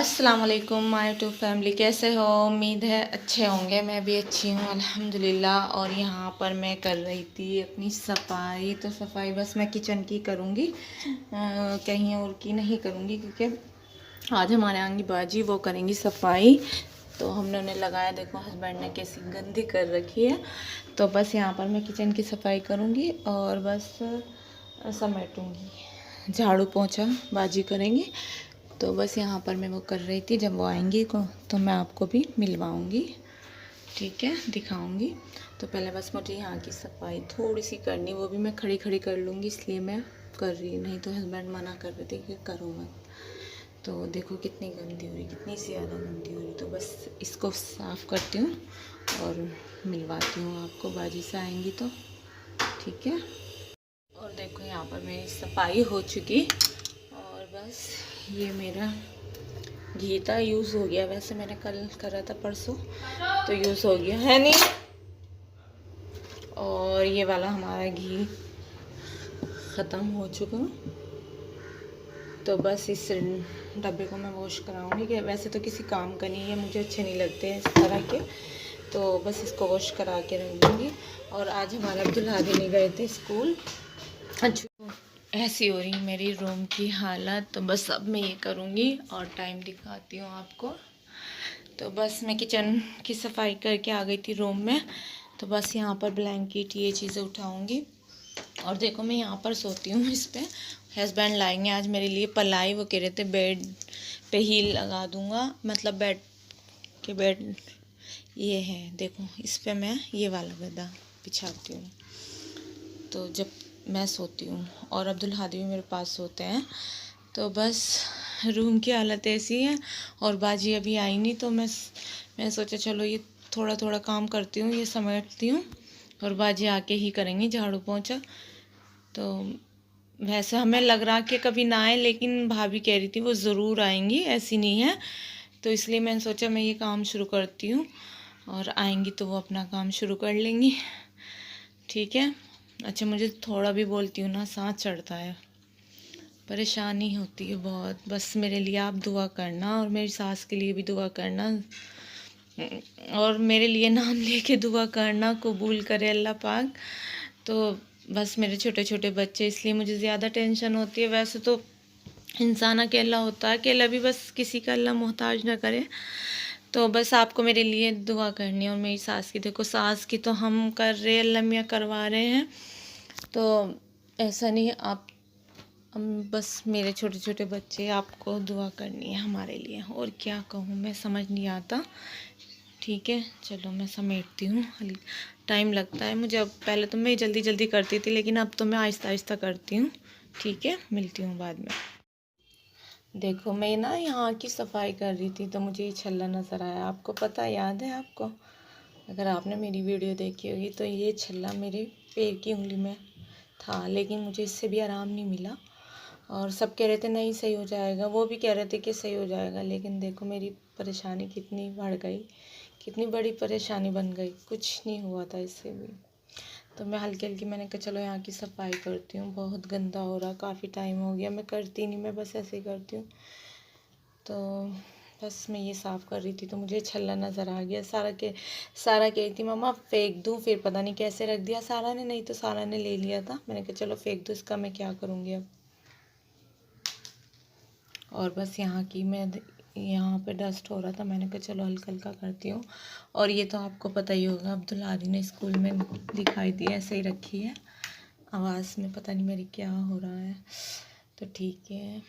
अस्सलाम वालेकुम my to family, कैसे हो? उम्मीद है अच्छे होंगे। मैं भी अच्छी हूँ अल्हम्दुलिल्लाह। और यहाँ पर मैं कर रही थी अपनी सफाई। तो सफाई बस मैं किचन की करूँगी, कहीं और की नहीं करूँगी, क्योंकि आज हमारे आंगी बाजी वो करेंगी सफाई। तो हमने उन्हें लगाया, देखो हस्बैंड ने कैसी गंदी कर रखी है। तो बस यहाँ पर मैं किचन की सफाई करूँगी और बस समेटूँगी, झाड़ू पोंछा बाजी करेंगी। तो बस यहाँ पर मैं वो कर रही थी। जब वो आएंगी को तो मैं आपको भी मिलवाऊँगी, ठीक है, दिखाऊँगी। तो पहले बस मुझे यहाँ की सफाई थोड़ी सी करनी, वो भी मैं खड़ी खड़ी कर लूँगी, इसलिए मैं कर रही, नहीं तो हस्बैंड मना कर रहे थे कि करो मत। तो देखो कितनी गंदी हो रही, कितनी ज़्यादा गंदी हो रही। तो बस इसको साफ़ करती हूँ और मिलवाती हूँ आपको, बाजी से आएंगी तो, ठीक है। और देखो यहाँ पर मेरी सफाई हो चुकी और बस ये मेरा घी था, यूज़ हो गया। वैसे मैंने कल करा था, परसों, तो यूज़ हो गया है नहीं। और ये वाला हमारा घी ख़त्म हो चुका। तो बस इस डब्बे को मैं वॉश कराऊंगी, कि वैसे तो किसी काम का नहीं है, मुझे अच्छे नहीं लगते हैं इस तरह के। तो बस इसको वॉश करा के रख दूँगी। और आज हमारे अब्दुल हादी नहीं गए थे स्कूल। अच्छा, ऐसी हो रही मेरी रूम की हालत। तो बस अब मैं ये करूँगी और टाइम दिखाती हूँ आपको। तो बस मैं किचन की सफाई करके आ गई थी रूम में। तो बस यहाँ पर ब्लैंकेट ये चीज़ें उठाऊँगी। और देखो मैं यहाँ पर सोती हूँ इस पर। हस्बैंड लाएंगे आज मेरे लिए पलाई, वो कह रहे थे बेड पे ही लगा दूँगा, मतलब बेड ये है, देखो इस पर मैं ये वाला गद्दा बिछाती हूँ। तो जब मैं सोती हूँ और अब्दुल हादी भी मेरे पास सोते हैं। तो बस रूम की हालत ऐसी है। और बाजी अभी आई नहीं, तो मैं सोचा चलो ये थोड़ा थोड़ा काम करती हूँ, ये समेटती हूँ और बाजी आके ही करेंगी झाड़ू पोंछा। तो वैसे हमें लग रहा कि कभी ना आए, लेकिन भाभी कह रही थी वो ज़रूर आएंगी, ऐसी नहीं है। तो इसलिए मैंने सोचा मैं ये काम शुरू करती हूँ और आएंगी तो वो अपना काम शुरू कर लेंगी, ठीक है। अच्छा, मुझे थोड़ा भी बोलती हूँ ना सांस चढ़ता है, परेशानी होती है बहुत। बस मेरे लिए आप दुआ करना और मेरी सास के लिए भी दुआ करना, और मेरे लिए नाम लेके दुआ करना, कबूल करे अल्लाह पाक। तो बस मेरे छोटे छोटे बच्चे, इसलिए मुझे ज़्यादा टेंशन होती है। वैसे तो इंसान अकेला होता है, अकेला भी बस किसी का अल्लाह मोहताज ना करे। तो बस आपको मेरे लिए दुआ करनी है। और मेरी सास की, देखो सास की तो हम कर रहे, अल्लाह मियाँ करवा रहे हैं। तो ऐसा नहीं, आप बस मेरे छोटे छोटे बच्चे, आपको दुआ करनी है हमारे लिए। और क्या कहूँ मैं, समझ नहीं आता, ठीक है। चलो मैं समेटती हूँ, टाइम लगता है मुझे। अब पहले तो मैं जल्दी जल्दी करती थी, लेकिन अब तो मैं आहिस्ता आहिस्ता करती हूँ, ठीक है। मिलती हूँ बाद में। देखो मैं ना यहाँ की सफाई कर रही थी, तो मुझे ये छल्ला नज़र आया। आपको पता, याद है आपको? अगर आपने मेरी वीडियो देखी होगी तो ये छल्ला मेरे पैर की उंगली में था, लेकिन मुझे इससे भी आराम नहीं मिला। और सब कह रहे थे नहीं सही हो जाएगा, वो भी कह रहे थे कि सही हो जाएगा, लेकिन देखो मेरी परेशानी कितनी बढ़ गई, कितनी बड़ी परेशानी बन गई। कुछ नहीं हुआ था इससे भी। तो मैं हल्की हल्की, मैंने कहा चलो यहाँ की सफाई करती हूँ, बहुत गंदा हो रहा, काफ़ी टाइम हो गया। मैं करती नहीं, मैं बस ऐसे ही करती हूँ। तो बस मैं ये साफ़ कर रही थी, तो मुझे छल्ला नज़र आ गया। सारा कह रही थी मम्मा फेंक दूँ, फिर पता नहीं कैसे रख दिया सारा ने, नहीं तो सारा ने ले लिया था। मैंने कहा चलो फेंक दूँ, इसका मैं क्या करूँगी अब। और बस यहाँ पे डस्ट हो रहा था, मैंने कहा चलो हल्का हल्का करती हूँ। और ये तो आपको पता ही होगा, अब्दुल हादी ने स्कूल में दिखाई दी, ऐसे ही रखी है। आवाज़ में पता नहीं मेरी क्या हो रहा है, तो ठीक है।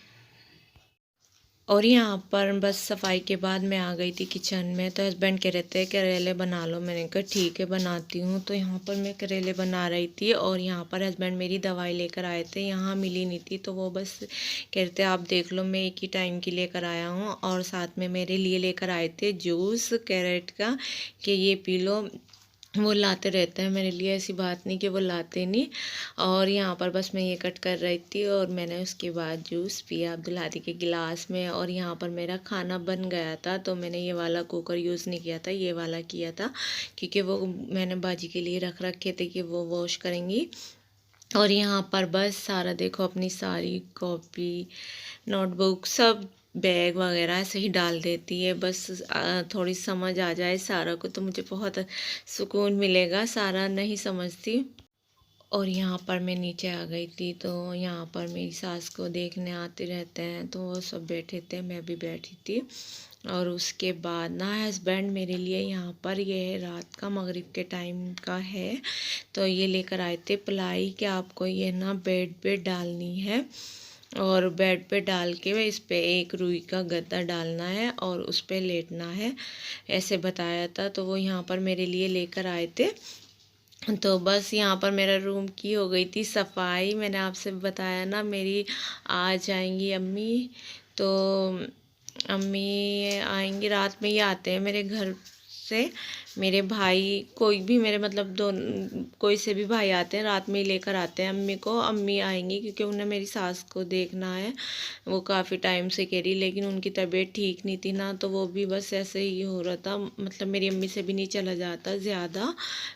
और यहाँ पर बस सफाई के बाद मैं आ गई थी किचन में। तो हस्बैंड कह रहे थे करेले बना लो, मैंने कहा ठीक है बनाती हूँ। तो यहाँ पर मैं करेले बना रही थी और यहाँ पर हस्बैंड मेरी दवाई लेकर आए थे, यहाँ मिली नहीं थी। तो वो बस कह रहे थे आप देख लो, मैं एक ही टाइम की लेकर आया हूँ। और साथ में मेरे लिए लेकर आए थे जूस कैरेट का, कि ये पी लो। वो लाते रहते हैं मेरे लिए, ऐसी बात नहीं कि वो लाते नहीं। और यहाँ पर बस मैं ये कट कर रही थी और मैंने उसके बाद जूस पिया अब्दुल हादी के गिलास में। और यहाँ पर मेरा खाना बन गया था, तो मैंने ये वाला कुकर यूज़ नहीं किया था, ये वाला किया था, क्योंकि वो मैंने बाजी के लिए रख रखे थे कि वो वॉश करेंगी। और यहाँ पर बस सारा देखो, अपनी सारी कॉपी नोटबुक सब बैग वगैरह ऐसे ही डाल देती है। बस थोड़ी समझ आ जाए सारा को तो मुझे बहुत सुकून मिलेगा, सारा नहीं समझती। और यहाँ पर मैं नीचे आ गई थी, तो यहाँ पर मेरी सास को देखने आते रहते हैं, तो वो सब बैठे थे, मैं भी बैठी थी। और उसके बाद ना हस्बैंड मेरे लिए यहाँ पर, ये रात का मगरिब के टाइम का है, तो ये लेकर आए थे प्लाई कि आपको ये ना बेड पे डालनी है, और बेड पे डाल के इस पे एक रुई का गद्दा डालना है और उस पे लेटना है, ऐसे बताया था। तो वो यहाँ पर मेरे लिए लेकर आए थे। तो बस यहाँ पर मेरा रूम की हो गई थी सफाई। मैंने आपसे बताया ना मेरी आ जाएंगी अम्मी, तो अम्मी आएंगी रात में ही आते हैं मेरे घर से। मेरे भाई कोई भी मेरे मतलब कोई से भी भाई आते हैं रात में ही लेकर आते हैं अम्मी को। अम्मी आएंगी क्योंकि उन्हें मेरी सास को देखना है, वो काफ़ी टाइम से कह रही, लेकिन उनकी तबीयत ठीक नहीं थी ना, तो वो भी बस ऐसे ही हो रहा था, मतलब मेरी अम्मी से भी नहीं चला जाता ज़्यादा,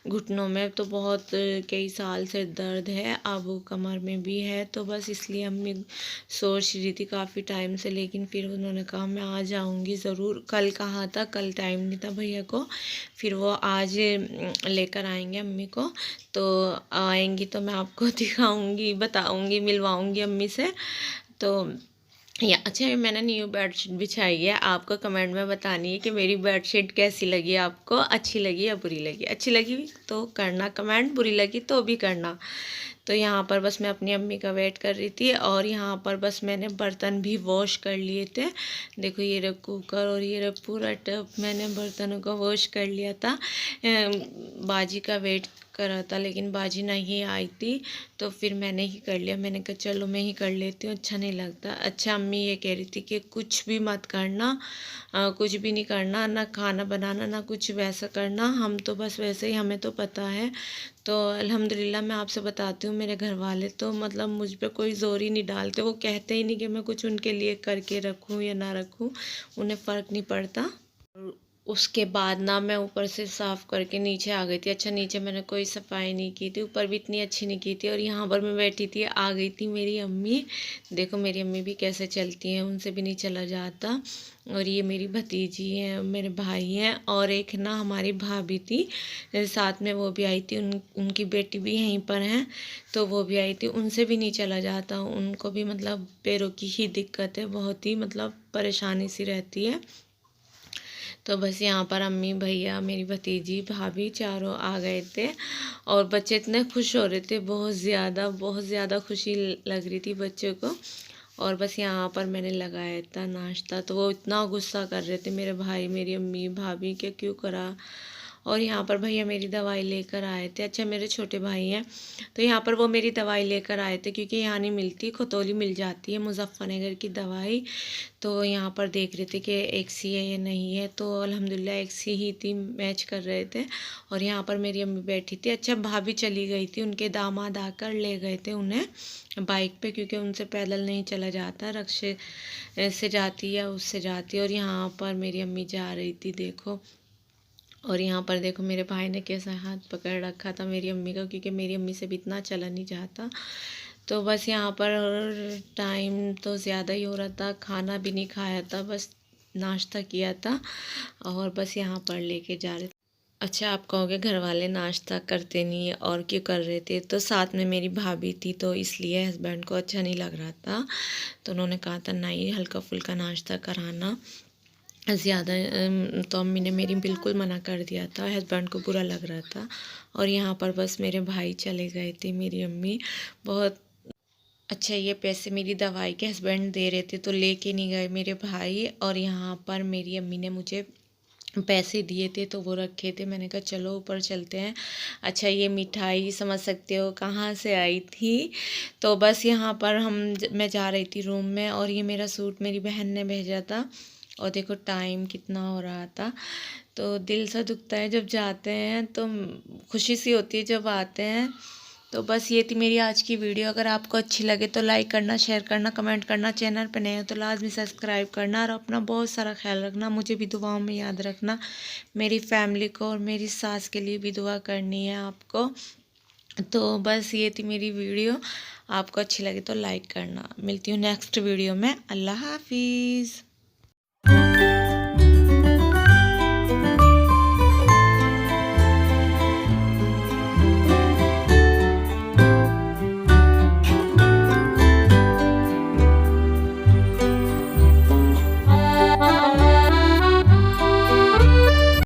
घुटनों में तो बहुत कई साल से दर्द है, अब कमर में भी है, तो बस इसलिए अम्मी सोच रही थी काफ़ी टाइम से, लेकिन फिर उन्होंने कहा मैं आ जाऊँगी ज़रूर। कल कहा था, कल टाइम नहीं था भैया को, फिर वो आज लेकर आएंगे अम्मी को, तो आएंगी तो मैं आपको दिखाऊंगी, बताऊंगी, मिलवाऊंगी अम्मी से। तो या अच्छा, मैंने न्यू बेडशीट बिछाई है, आपको कमेंट में बतानी है कि मेरी बेडशीट कैसी लगी, आपको अच्छी लगी या बुरी लगी। अच्छी लगी तो करना कमेंट, बुरी लगी तो भी करना। तो यहाँ पर बस मैं अपनी अम्मी का वेट कर रही थी, और यहाँ पर बस मैंने बर्तन भी वॉश कर लिए थे। देखो ये रहा कुकर और ये रहा पूरा टब, मैंने बर्तनों को वॉश कर लिया था। बाजी का वेट करा था, लेकिन बाजी नहीं आई थी, तो फिर मैंने ही कर लिया। मैंने कहा चलो मैं ही कर लेती हूँ, अच्छा नहीं लगता। अच्छा अम्मी ये कह रही थी कि कुछ भी मत करना, कुछ भी नहीं करना, ना खाना बनाना ना कुछ वैसा करना, हम तो बस वैसे ही, हमें तो पता है। तो अल्हम्दुलिल्लाह मैं आपसे बताती हूँ, मेरे घर वाले तो मतलब मुझ पे कोई ज़ोर ही नहीं डालते, वो कहते ही नहीं कि मैं कुछ उनके लिए करके रखूँ या ना रखूँ, उन्हें फ़र्क नहीं पड़ता। उसके बाद ना मैं ऊपर से साफ़ करके नीचे आ गई थी। अच्छा नीचे मैंने कोई सफाई नहीं की थी, ऊपर भी इतनी अच्छी नहीं की थी, और यहाँ पर मैं बैठी थी, आ गई थी मेरी अम्मी। देखो मेरी अम्मी भी कैसे चलती हैं, उनसे भी नहीं चला जाता। और ये मेरी भतीजी हैं, मेरे भाई हैं, और एक ना हमारी भाभी थी साथ में, वो भी आई थी, उनकी बेटी भी यहीं पर हैं, तो वो भी आई थी, उनसे भी नहीं चला जाता, उनको भी मतलब पैरों की ही दिक्कत है, बहुत ही मतलब परेशानी सी रहती है। तो बस यहाँ पर अम्मी भैया मेरी भतीजी भाभी चारों आ गए थे, और बच्चे इतने खुश हो रहे थे, बहुत ज़्यादा खुशी लग रही थी बच्चों को। और बस यहाँ पर मैंने लगाया था नाश्ता, तो वो इतना गुस्सा कर रहे थे मेरे भाई मेरी अम्मी भाभी के क्यों करा। और यहाँ पर भैया मेरी दवाई लेकर आए थे। अच्छा मेरे छोटे भाई हैं, तो यहाँ पर वो मेरी दवाई लेकर आए थे, क्योंकि यहाँ नहीं मिलती, खतौली मिल जाती है मुजफ्फरनगर की दवाई। तो यहाँ पर देख रहे थे कि एक सी है या नहीं है, तो अल्हम्दुलिल्लाह एक सी ही थी, मैच कर रहे थे। और यहाँ पर मेरी अम्मी बैठी थी। अच्छा भाभी चली गई थी, उनके दामाद आकर ले गए थे उन्हें बाइक पे, क्योंकि उनसे पैदल नहीं चला जाता, रक्शे से जाती है, उससे जाती है। और यहाँ पर मेरी अम्मी जा रही थी, देखो। और यहाँ पर देखो मेरे भाई ने कैसा हाथ पकड़ रखा था मेरी अम्मी का, क्योंकि मेरी अम्मी से भी इतना चला नहीं जाता। तो बस यहाँ पर टाइम तो ज़्यादा ही हो रहा था, खाना भी नहीं खाया था, बस नाश्ता किया था, और बस यहाँ पर लेके जा रहे थे। अच्छा आप कहोगे घर वाले नाश्ता करते नहीं और क्यों कर रहे थे, तो साथ में मेरी भाभी थी, तो इसलिए हस्बैंड को अच्छा नहीं लग रहा था, तो उन्होंने कहा था नहीं हल्का फुल्का नाश्ता कराना ज़्यादा। तो अम्मी ने मेरी बिल्कुल मना कर दिया था, हस्बैंड को बुरा लग रहा था। और यहाँ पर बस मेरे भाई चले गए थे, मेरी अम्मी बहुत। अच्छा ये पैसे मेरी दवाई के हस्बैंड दे रहे थे, तो लेके नहीं गए मेरे भाई, और यहाँ पर मेरी अम्मी ने मुझे पैसे दिए थे, तो वो रखे थे, मैंने कहा चलो ऊपर चलते हैं। अच्छा ये मिठाई समझ सकते हो कहाँ से आई थी, तो बस यहाँ पर मैं जा रही थी रूम में, और ये मेरा सूट मेरी बहन ने भेजा था, और देखो टाइम कितना हो रहा था, तो दिल सा दुखता है जब जाते हैं, तो खुशी सी होती है जब आते हैं। तो बस ये थी मेरी आज की वीडियो, अगर आपको अच्छी लगे तो लाइक करना, शेयर करना, कमेंट करना, चैनल पे नए हो तो लाजमी सब्सक्राइब करना, और अपना बहुत सारा ख्याल रखना, मुझे भी दुआओं में याद रखना, मेरी फैमिली को और मेरी सास के लिए भी दुआ करनी है आपको। तो बस ये थी मेरी वीडियो, आपको अच्छी लगे तो लाइक करना। मिलती हूँ नेक्स्ट वीडियो में, अल्लाह हाफिज़।